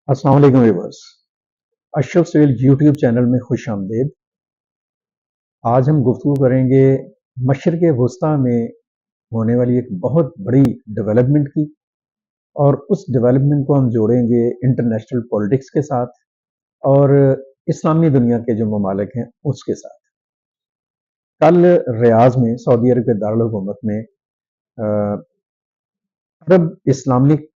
अस्सलाम वालेकुम व्यूअर्स। अशरफ सवेल यूट्यूब चैनल में खुश आमदीद। आज हम गुफ्तगू करेंगे मशरिक़ वस्ता में होने वाली एक बहुत बड़ी डेवलपमेंट की, और उस डेवलपमेंट को हम जोड़ेंगे इंटरनेशनल पॉलिटिक्स के साथ और इस्लामी दुनिया के जो ममालिक हैं उसके साथ। कल रियाज में सऊदी अरब के दारुल हुकूमत में अरब इस्लामिक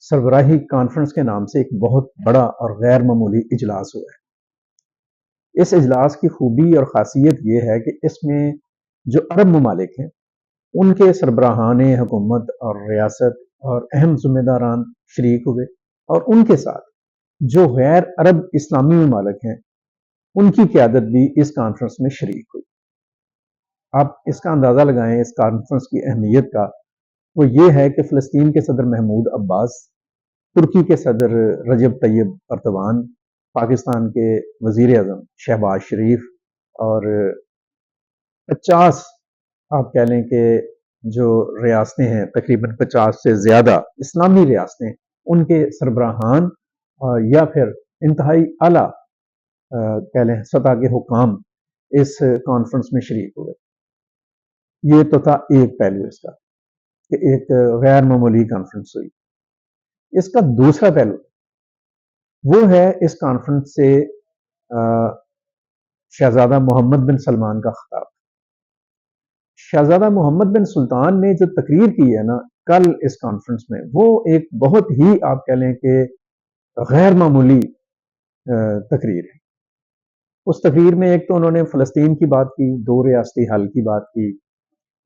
सरबराही कॉन्फ्रेंस के नाम से एक बहुत बड़ा और गैर मामूली इजलास हुआ है। इस इजलास की खूबी और ख़ासियत ये है कि इसमें जो अरब ममालिक हैं उनके सरबराहान हुकूमत और रियासत और अहम ज़िम्मेदारान शरीक हुए, और उनके साथ जो गैर अरब इस्लामी ममालिक हैं उनकी क़यादत भी इस कॉन्फ्रेंस में शरीक हुई। आप इसका अंदाज़ा लगाएं इस कॉन्फ्रेंस की अहमियत का। वो ये है कि फ़लस्तीन के सदर महमूद अब्बास, तुर्की के सदर रजब तैयब अर्दवान, पाकिस्तान के वज़ीर आज़म शहबाज शरीफ और 50 आप कह लें कि जो रियासतें हैं, तकरीबन 50 से ज़्यादा इस्लामी रियासतें, उनके सरबराहान या फिर इंतहाई आला कह लें सतह के हुकाम इस कॉन्फ्रेंस में शरीक हुए। ये तो था एक पहलू इसका कि एक गैर मामूली कॉन्फ्रेंस हुई। इसका दूसरा पहलू वो है इस कॉन्फ्रेंस से शहजादा मोहम्मद बिन सलमान का खिताब। शहजादा मोहम्मद बिन सुल्तान ने जो तकरीर की है ना कल इस कॉन्फ्रेंस में, वो एक बहुत ही आप कह लें कि गैर मामूली तकरीर है। उस तकरीर में एक तो उन्होंने फ़लस्तीन की बात की, दो रियासती हल की बात की,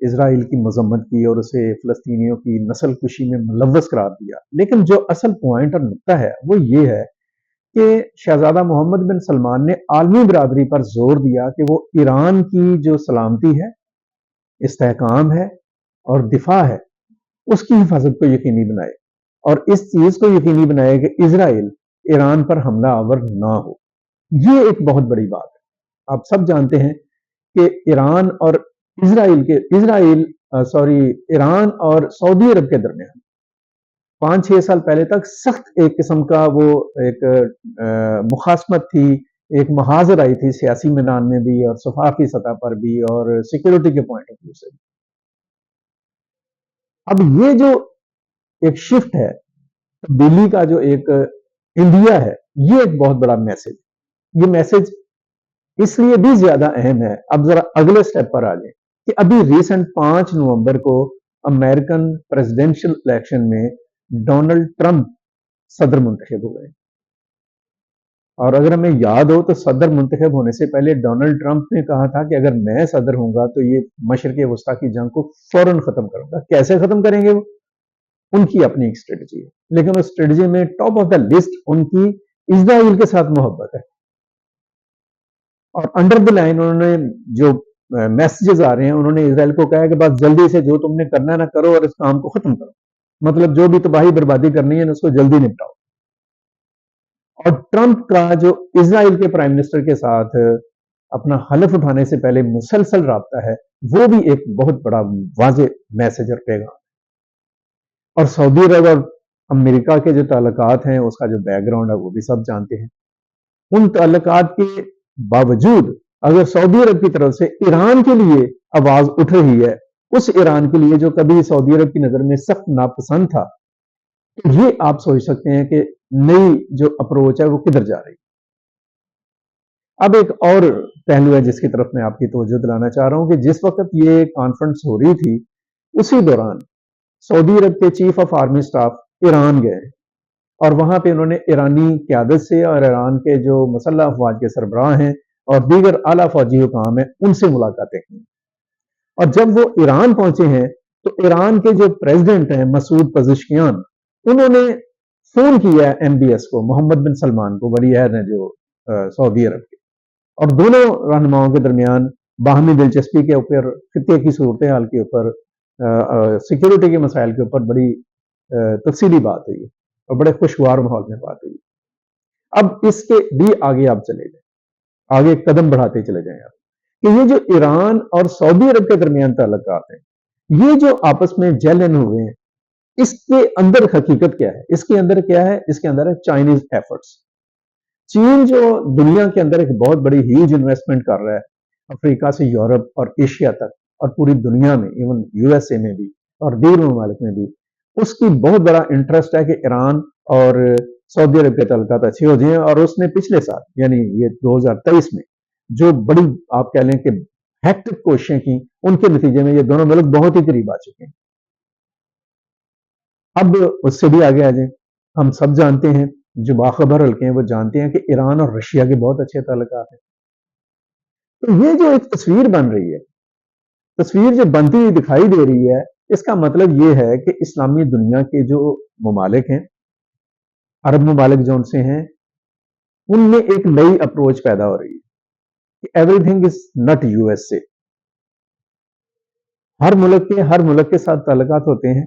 इजराइल की मजम्मत की और उसे फ़लस्तीनियों की नस्ल कुशी में मुलव्वस करार दिया। लेकिन जो असल पॉइंट और नुक्ता है वो ये है कि शहजादा मोहम्मद बिन सलमान ने आलमी बरादरी पर जोर दिया कि वो ईरान की जो सलामती है, इस्तेहकाम है और दिफा है, उसकी हिफाजत को यकीनी बनाए, और इस चीज को यकीनी बनाए कि इजराइल ईरान पर हमला आवर ना हो। ये एक बहुत बड़ी बात है। आप सब जानते हैं कि ईरान और ईरान और सऊदी अरब के दरमियान 5-6 साल पहले तक सख्त एक किस्म का वो एक मुखासमत थी, एक महाजर आई थी सियासी मैदान में भी और सफारती सतह पर भी और सिक्योरिटी के पॉइंट ऑफ व्यू से भी। अब ये जो एक शिफ्ट है, दिल्ली का जो एक इंडिया है, ये एक बहुत बड़ा मैसेज। ये मैसेज इसलिए भी ज्यादा अहम है। अब जरा अगले स्टेप पर आ जाए कि अभी रिसेंट 5 नवंबर को अमेरिकन प्रेसिडेंशियल इलेक्शन में डोनाल्ड ट्रंप सदर मुंतखब हुए, और अगर हमें याद हो तो सदर मुंतखब होने से पहले डोनाल्ड ट्रंप ने कहा था कि अगर मैं सदर हूंगा तो ये मशरिक़ वस्ता की जंग को फौरन खत्म करूंगा। कैसे खत्म करेंगे वो, उनकी अपनी एक स्ट्रेटजी है, लेकिन उस स्ट्रेटजी में टॉप ऑफ द लिस्ट उनकी इजराइल के साथ मोहब्बत है। और अंडर द लाइन उन्होंने जो मैसेजेस आ रहे हैं, उन्होंने इजराइल को कहा है कि बस जल्दी से जो तुमने करना है ना करो और इस काम को खत्म करो, मतलब जो भी तबाही बर्बादी करनी है उसको जल्दी निपटाओ। और ट्रंप का जो इजराइल के प्राइम मिनिस्टर के साथ अपना हलफ उठाने से पहले मुसलसल राब्ता है, वो भी एक बहुत बड़ा वाज़ेह मैसेज और पैगाम। और सऊदी अरब और अमेरिका के जो ताल्लुकात हैं, उसका जो बैकग्राउंड है वो भी सब जानते हैं। उन ताल्लुकात के बावजूद अगर सऊदी अरब की तरफ से ईरान के लिए आवाज उठ रही है, उस ईरान के लिए जो कभी सऊदी अरब की नजर में सख्त नापसंद था, तो ये आप सोच सकते हैं कि नई जो अप्रोच है वो किधर जा रही है। अब एक और पहलू है जिसकी तरफ मैं आपकी तवज्जो दिलाना चाह रहा हूं कि जिस वक्त ये कॉन्फ्रेंस हो रही थी, उसी दौरान सऊदी अरब के chief of army staff Iran गए, और वहां पे उन्होंने ईरानी क्यादत से और ईरान के जो मुसल्लह अफवाज के सरबराह हैं और दीगर आला फौजी हुकाम हैं उनसे मुलाकातें की। और जब वो ईरान पहुंचे हैं तो ईरान के जो प्रेसिडेंट हैं मसूद पजिशकियान, उन्होंने फोन किया एमबीएस को, मोहम्मद बिन सलमान को, वली अहद हैं जो सऊदी अरब के, और दोनों रहनुमाओं के दरमियान बाहमी दिलचस्पी के ऊपर, खिते की सूरत हाल के ऊपर, सिक्योरिटी के मसाइल के ऊपर बड़ी तफसीली बात हुई और बड़े खुशगवार माहौल में बात हुई। अब इसके भी आगे आप चले जाए, आगे कदम बढ़ाते चले जाएं आप, कि ये जो ईरान और सऊदी अरब के दरमियान ताल्लुकात हैं, ये जो आपस में जलन हुए हैं, اس کے اندر حقیقت کیا ہے؟ اس کے اندر کیا ہے؟ اس کے اندر ہے چائنیز ایفرٹس. چین جو دنیا کے اندر ایک بہت بڑی ہیوج انویسٹمنٹ کر رہا ہے افریقہ سے یورپ اور ایشیا تک اور پوری دنیا میں، ایون یو ایس اے میں بھی اور دیگر ممالک میں بھی، اس کی بہت بڑا انٹرسٹ ہے کہ ایران اور سعودی عرب کے تعلقات اچھے ہو جائیں. اور اس نے پچھلے سال یعنی یہ 2023 میں جو بڑی آپ کہہ لیں کہ ہیکٹک کوششیں کی، ان کے نتیجے میں یہ دونوں ملک بہت ہی قریب آ چکے ہیں. اب اس سے بھی آگے آ جائیں. ہم سب جانتے ہیں، جو باخبر حلقے ہیں وہ جانتے ہیں کہ ایران اور رشیا کے بہت اچھے تعلقات ہیں. تو یہ جو ایک تصویر بن رہی ہے، تصویر جو بنتی ہوئی دکھائی دے رہی ہے، اس کا مطلب یہ ہے کہ اسلامی دنیا کے جو ممالک ہیں، عرب ممالک جو ان سے ہیں، ان میں ایک نئی اپروچ پیدا ہو رہی ہے کہ everything is not U S A. ہر ملک کے ساتھ تعلقات ہوتے ہیں.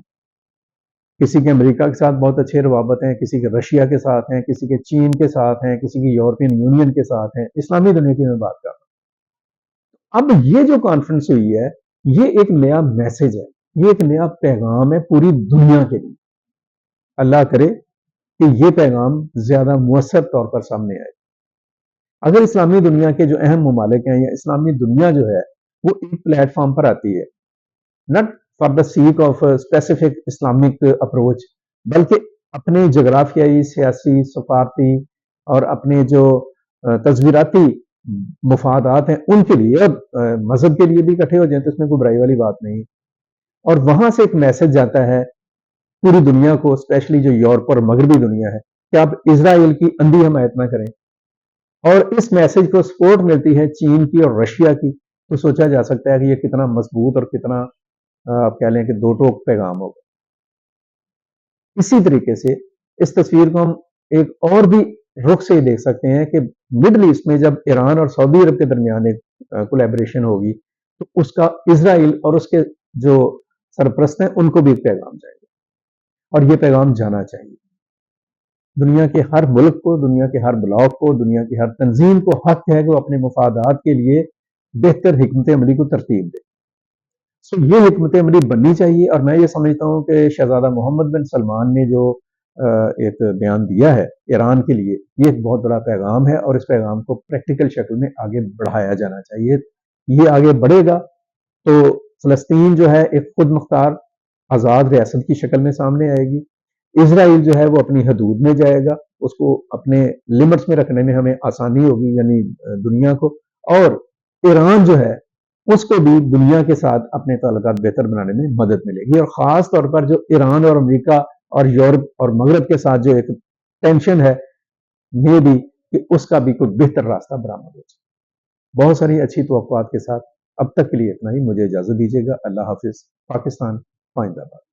کسی کے امریکہ کے ساتھ بہت اچھے روابط ہیں، کسی کے رشیا کے ساتھ ہیں، کسی کے چین کے ساتھ ہیں، کسی کے یورپین یونین کے ساتھ ہیں. اسلامی دنیا کی میں بات کر رہا ہوں. اب یہ جو کانفرنس ہوئی ہے، یہ ایک نیا میسج ہے، یہ ایک نیا پیغام ہے پوری دنیا کے لیے. اللہ کرے کہ یہ پیغام زیادہ مؤثر طور پر سامنے آئے. اگر اسلامی دنیا کے جو اہم ممالک ہیں یا اسلامی دنیا جو ہے وہ ایک پلیٹ فارم پر آتی ہے، not for the sake of specific Islamic approach, بلکہ اپنے جغرافیائی، سیاسی، سفارتی اور اپنے جو تصویراتی مفادات ہیں ان کے لیے اور مذہب کے لیے بھی اکٹھے ہو جائیں تو اس میں کوئی برائی والی بات نہیں. اور وہاں سے ایک میسج جاتا ہے پوری دنیا کو، اسپیشلی جو یورپ اور مغربی دنیا ہے، کہ آپ اسرائیل کی اندھی حمایت نہ کریں. اور اس میسج کو سپورٹ ملتی ہے چین کی اور رشیا کی، تو سوچا جا سکتا ہے کہ یہ کتنا مضبوط اور کتنا آپ کہہ لیں کہ دو ٹوک پیغام ہوگا. اسی طریقے سے اس تصویر کو ہم ایک اور بھی رخ سے دیکھ سکتے ہیں کہ مڈل ایسٹ میں جب ایران اور سعودی عرب کے درمیان ایک کولیبریشن ہوگی تو اس کا اسرائیل اور اس کے جو سرپرست ہیں ان کو بھی ایک پیغام جائے گا، اور یہ پیغام جانا چاہیے. دنیا کے ہر ملک کو، دنیا کے ہر بلاک کو، دنیا کی ہر تنظیم کو حق ہے کہ وہ اپنے مفادات کے لیے بہتر حکمت عملی کو ترتیب دے. یہ حکمت عملی بننی چاہیے. اور میں یہ سمجھتا ہوں کہ شہزادہ محمد بن سلمان نے جو ایک بیان دیا ہے ایران کے لیے، یہ ایک بہت بڑا پیغام ہے، اور اس پیغام کو پریکٹیکل شکل میں آگے بڑھایا جانا چاہیے. یہ آگے بڑھے گا تو فلسطین جو ہے ایک خود مختار آزاد ریاست کی شکل میں سامنے آئے گی. اسرائیل جو ہے وہ اپنی حدود میں جائے گا، اس کو اپنے لمٹس میں رکھنے میں ہمیں آسانی ہوگی، یعنی دنیا کو. اور ایران جو ہے اس کو بھی دنیا کے ساتھ اپنے تعلقات بہتر بنانے میں مدد ملے گی. اور خاص طور پر جو ایران اور امریکہ اور یورپ اور مغرب کے ساتھ جو ایک ٹینشن ہے، میں بھی کہ اس کا بھی کوئی بہتر راستہ برآمد ہو جائے. بہت ساری اچھی توقعات کے ساتھ اب تک کے لیے اتنا ہی. مجھے اجازت دیجیے گا. اللہ حافظ. پاکستان پائندہ باد.